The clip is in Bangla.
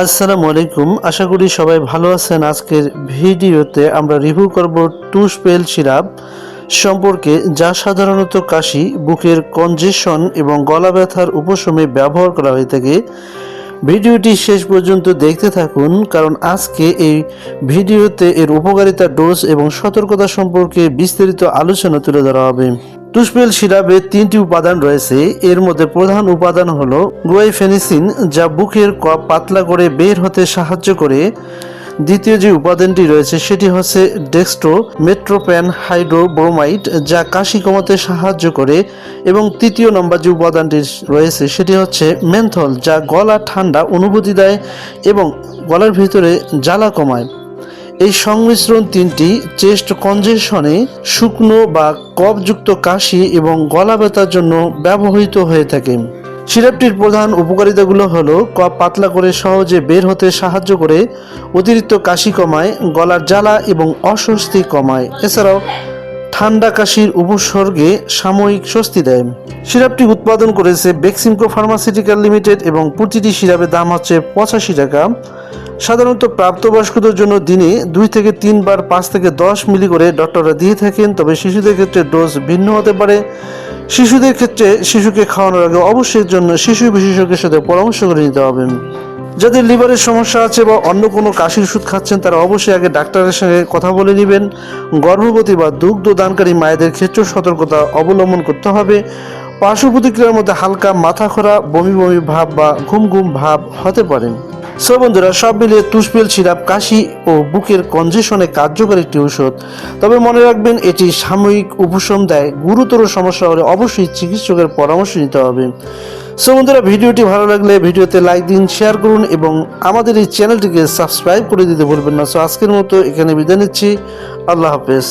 আসসালামু আলাইকুম, আশা করি সবাই ভালো আছেন। আজকের ভিডিওতে আমরা রিভিউ করব টুসপেল সিরাপ সম্পর্কে, যা সাধারণত কাশি, বুকের কনজেশন এবং গলা ব্যথার উপশমে ব্যবহার করা হয়ে থাকে। ভিডিওটি শেষ পর্যন্ত দেখতে থাকুন, কারণ আজকে এই ভিডিওতে এর উপকারিতা, ডোজ এবং সতর্কতা সম্পর্কে বিস্তারিত আলোচনা তুলে ধরা হবে। টুসপেল সিরাপে 3টি উপাদান রয়েছে। এর মধ্যে প্রধান উপাদান হলো গুয়াইফেনিসিন, যা বুকের কফ পাতলা করে বের হতে সাহায্য করে। দ্বিতীয় যে উপাদানটি রয়েছে সেটি হচ্ছে ডেক্সট্রো মেট্রোপ্যান হাইড্রোব্রোমাইড, যা কাশি কমাতে সাহায্য করে। এবং তৃতীয় নম্বর যে উপাদানটি রয়েছে সেটি হচ্ছে মেন্থল, যা গলা ঠান্ডা অনুভূতি দেয় এবং গলার ভিতরে জ্বালা কমায়। এই সংমিশ্রণ তিনটি চেস্ট কনজেশনে, শুকনো বা কফযুক্ত কাশি এবং গলা ব্যথার জন্য ব্যবহৃত হয়ে থাকে। সিরাপটির প্রধান উপকারিতাগুলো হলো কফ পাতলা করে সহজে বের হতে সাহায্য করে, অতিরিক্ত কাশি কমায়, গলার জ্বালা এবং অস্বস্তি কমায়, এছাড়াও ঠান্ডা কাশির উপসর্গে সাময়িক স্বস্তি দেয়। সিরাপটি উৎপাদন করেছে বেক্সিমকো ফার্মাসিউটিক্যাল লিমিটেড এবং প্রতিটি সিরাপের দাম হচ্ছে 85 টাকা। সাধারণত প্রাপ্তবয়স্কদের জন্য দিনে 2 থেকে 3 বার 5 থেকে 10 মিলি করে ডক্টররা দিয়ে থাকেন, তবে শিশুদের ক্ষেত্রে ডোজ ভিন্ন হতে পারে। শিশুদের ক্ষেত্রে শিশুকে খাওয়ানোর আগে অবশ্যই জন্য শিশু বিশেষজ্ঞের সাথে পরামর্শ করে নিতে হবে। যাদের লিভারের সমস্যা আছে বা অন্য কোনো কাশির ওষুধ খাচ্ছেন, তারা অবশ্যই আগে ডাক্তারের সঙ্গে কথা বলে নেবেন। গর্ভবতী বা দুগ্ধ দানকারী মায়েদের ক্ষেত্রেও সতর্কতা অবলম্বন করতে হবে। পার্শ্ব প্রতিক্রিয়ার মধ্যে হালকা মাথা ঘোরা, বমি বমি ভাব বা ঘুম ঘুম ভাব হতে পারে। সো বন্ধুরা, সব মিলিয়ে টুসপেল সিরাপ কাশি ও বুকের কনজেশনে কার্যকর একটি ঔষধ। তবে মনে রাখবেন, এটি সাময়িক উপশম দেয়। গুরুতর সমস্যা হলে অবশ্যই চিকিৎসকের পরামর্শ নিতে হবে। সো বন্ধুরা, ভিডিওটি ভালো লাগলে ভিডিওতে লাইক দিন, শেয়ার করুন এবং আমাদের এই চ্যানেলটিকে সাবস্ক্রাইব করে দিতে ভুলবেন না। সো আজকের মতো এখানে বিদায় নিচ্ছি। আল্লাহ হাফেজ।